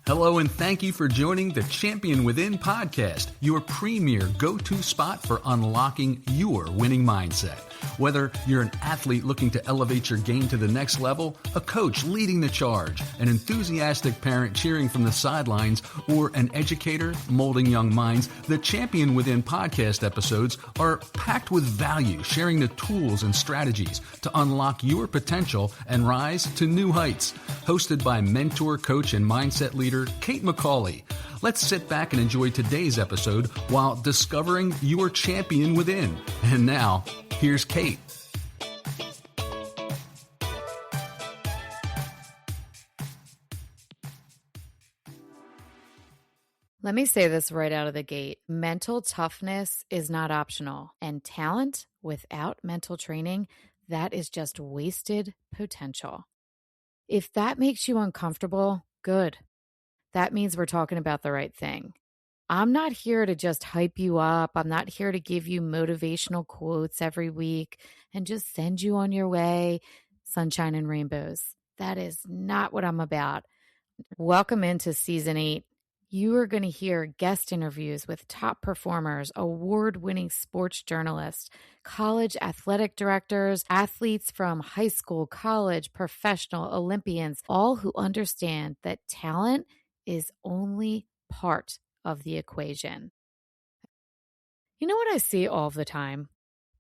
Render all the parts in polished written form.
Hello, and thank you for joining the Champion Within podcast, your premier go-to spot for unlocking your winning mindset. Whether you're an athlete looking to elevate your game to the next level, a coach leading the charge, an enthusiastic parent cheering from the sidelines, or an educator molding young minds, the Champion Within podcast episodes are packed with value, sharing the tools and strategies to unlock your potential and rise to new heights. Hosted by mentor, coach, and mindset leader Kate McCauley. Let's sit back and enjoy today's episode while discovering your champion within. And now, here's Kate. Let me say this right out of the gate. Mental toughness is not optional, and talent without mental training, that is just wasted potential. If that makes you uncomfortable, good. That means we're talking about the right thing. I'm not here to just hype you up. I'm not here to give you motivational quotes every week and just send you on your way, sunshine and rainbows. That is not what I'm about. Welcome into Season 8. You are going to hear guest interviews with top performers, award-winning sports journalists, college athletic directors, athletes from high school, college, professional, Olympians, all who understand that talent is only part of the equation. You know what I see all the time?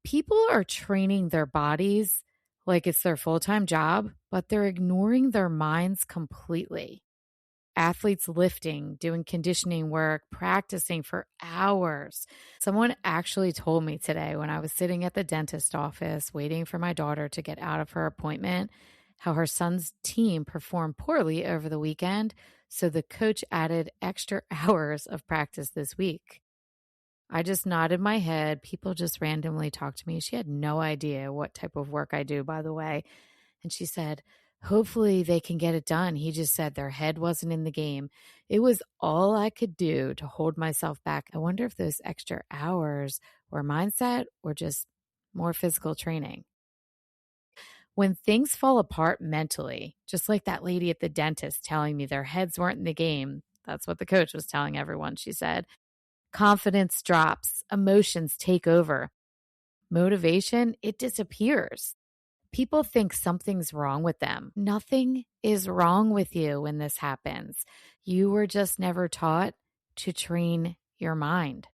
People are training their bodies like it's their full-time job, but they're ignoring their minds completely. Athletes lifting, doing conditioning work, practicing for hours. Someone actually told me today when I was sitting at the dentist office waiting for my daughter to get out of her appointment, how her son's team performed poorly over the weekend, so the coach added extra hours of practice this week. I just nodded my head. People just randomly talked to me. She had no idea what type of work I do, by the way. And she said, hopefully they can get it done. He just said their head wasn't in the game. It was all I could do to hold myself back. I wonder if those extra hours were mindset or just more physical training. When things fall apart mentally, just like that lady at the dentist telling me their heads weren't in the game, that's what the coach was telling everyone, she said, confidence drops, emotions take over. Motivation, it disappears. People think something's wrong with them. Nothing is wrong with you when this happens. You were just never taught to train your mind.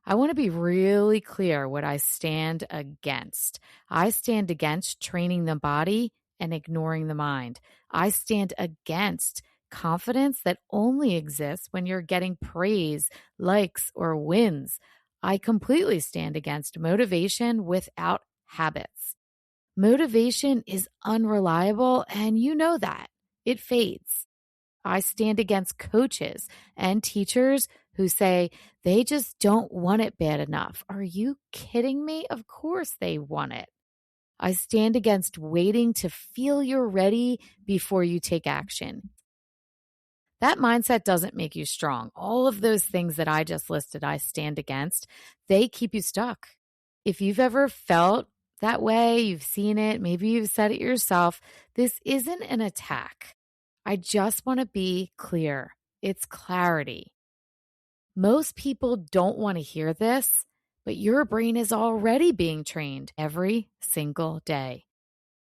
I want to be really clear what I stand against. I stand against training the body and ignoring the mind. I stand against confidence that only exists when you're getting praise, likes, or wins. I completely stand against motivation without habits. Motivation is unreliable, and you know that. It fades. I stand against coaches and teachers who say they just don't want it bad enough. Are you kidding me? Of course they want it. I stand against waiting to feel you're ready before you take action. That mindset doesn't make you strong. All of those things that I just listed, I stand against. They keep you stuck. If you've ever felt that way, you've seen it, maybe you've said it yourself, this isn't an attack. I just want to be clear. It's clarity. Most people don't want to hear this, but your brain is already being trained every single day,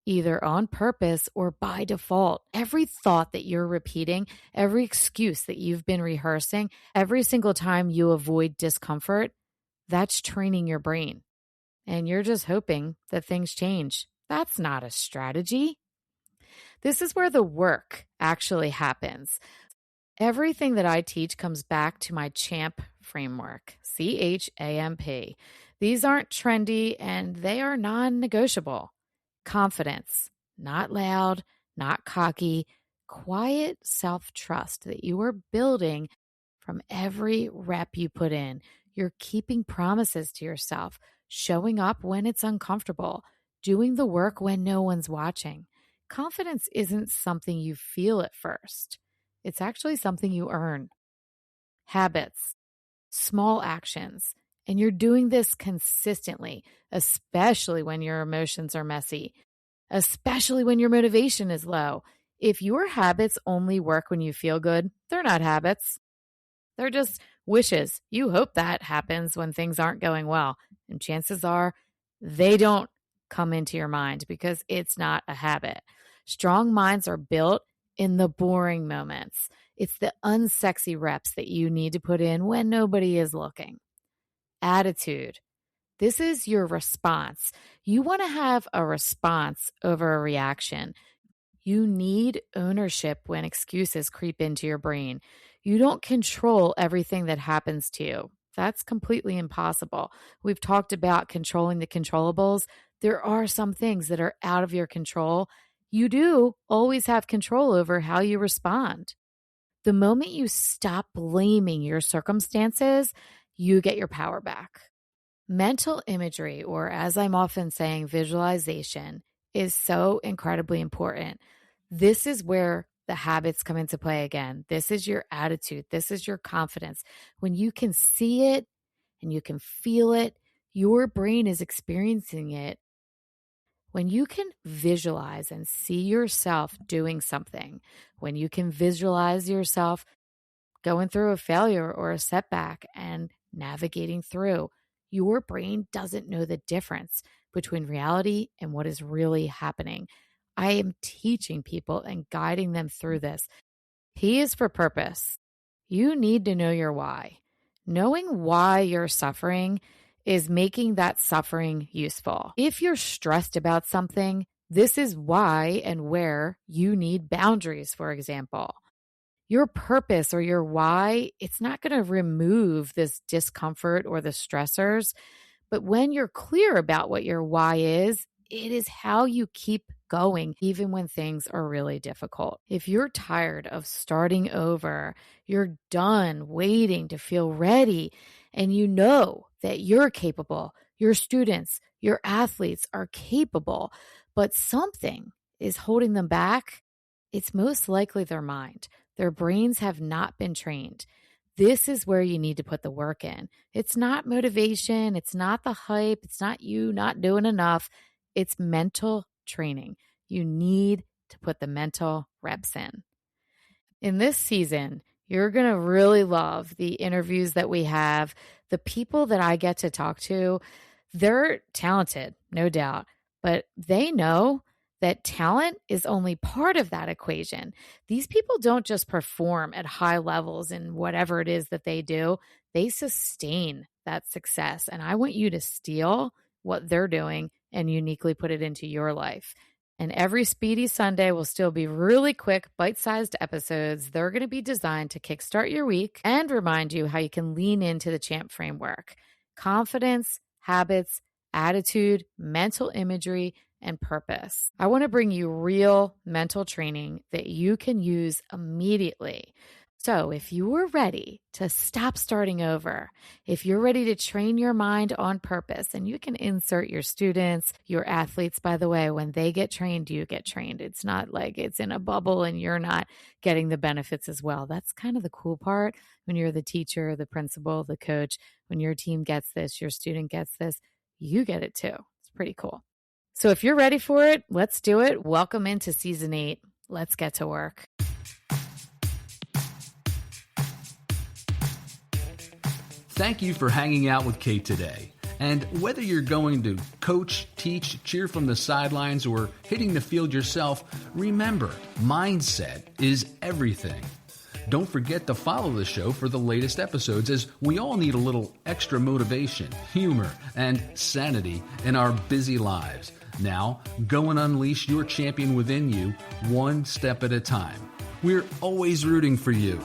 either on purpose or by default. Every thought that you're repeating, every excuse that you've been rehearsing, every single time you avoid discomfort, that's training your brain. And you're just hoping that things change. That's not a strategy. This is where the work actually happens. Everything that I teach comes back to my CHAMP framework, CHAMP. These aren't trendy and they are non-negotiable. Confidence, not loud, not cocky, quiet self-trust that you are building from every rep you put in. You're keeping promises to yourself, showing up when it's uncomfortable, doing the work when no one's watching. Confidence isn't something you feel at first. It's actually something you earn. Habits, small actions, and you're doing this consistently, especially when your emotions are messy, especially when your motivation is low. If your habits only work when you feel good, they're not habits. They're just wishes. You hope that happens when things aren't going well. And chances are they don't come into your mind because it's not a habit. Strong minds are built in the boring moments. It's the unsexy reps that you need to put in when nobody is looking. Attitude. This is your response. You want to have a response over a reaction. You need ownership when excuses creep into your brain. You don't control everything that happens to you. That's completely impossible. We've talked about controlling the controllables. There are some things that are out of your control. You do always have control over how you respond. The moment you stop blaming your circumstances, you get your power back. Mental imagery, or as I'm often saying, visualization, is so incredibly important. This is where the habits come into play again. This is your attitude. This is your confidence. When you can see it and you can feel it, your brain is experiencing it. When you can visualize and see yourself doing something, when you can visualize yourself going through a failure or a setback and navigating through, your brain doesn't know the difference between reality and what is really happening. I am teaching people and guiding them through this. P is for purpose. You need to know your why. Knowing why you're suffering is making that suffering useful. If you're stressed about something, this is why and where you need boundaries, for example. Your purpose or your why, it's not going to remove this discomfort or the stressors. But when you're clear about what your why is, it is how you keep going, even when things are really difficult. If you're tired of starting over, you're done waiting to feel ready, and you know that you're capable, your students, your athletes are capable, but something is holding them back, it's most likely their mind. Their brains have not been trained. This is where you need to put the work in. It's not motivation. It's not the hype. It's not you not doing enough. It's mental training. You need to put the mental reps in. In this season, you're going to really love the interviews that we have. The people that I get to talk to, they're talented, no doubt, but they know that talent is only part of that equation. These people don't just perform at high levels in whatever it is that they do. They sustain that success. And I want you to steal what they're doing and uniquely put it into your life. And every Speedy Sunday will still be really quick, bite-sized episodes. They're going to be designed to kickstart your week and remind you how you can lean into the CHAMP framework. Confidence, habits, attitude, mental imagery, and purpose. I want to bring you real mental training that you can use immediately. So if you are ready to stop starting over, if you're ready to train your mind on purpose, and you can insert your students, your athletes, by the way, when they get trained, you get trained. It's not like it's in a bubble and you're not getting the benefits as well. That's kind of the cool part when you're the teacher, the principal, the coach. When your team gets this, your student gets this, you get it too. It's pretty cool. So if you're ready for it, let's do it. Welcome into season 8. Let's get to work. Thank you for hanging out with Kate today. And whether you're going to coach, teach, cheer from the sidelines, or hitting the field yourself, remember, mindset is everything. Don't forget to follow the show for the latest episodes, as we all need a little extra motivation, humor, and sanity in our busy lives. Now, go and unleash your champion within you, one step at a time. We're always rooting for you.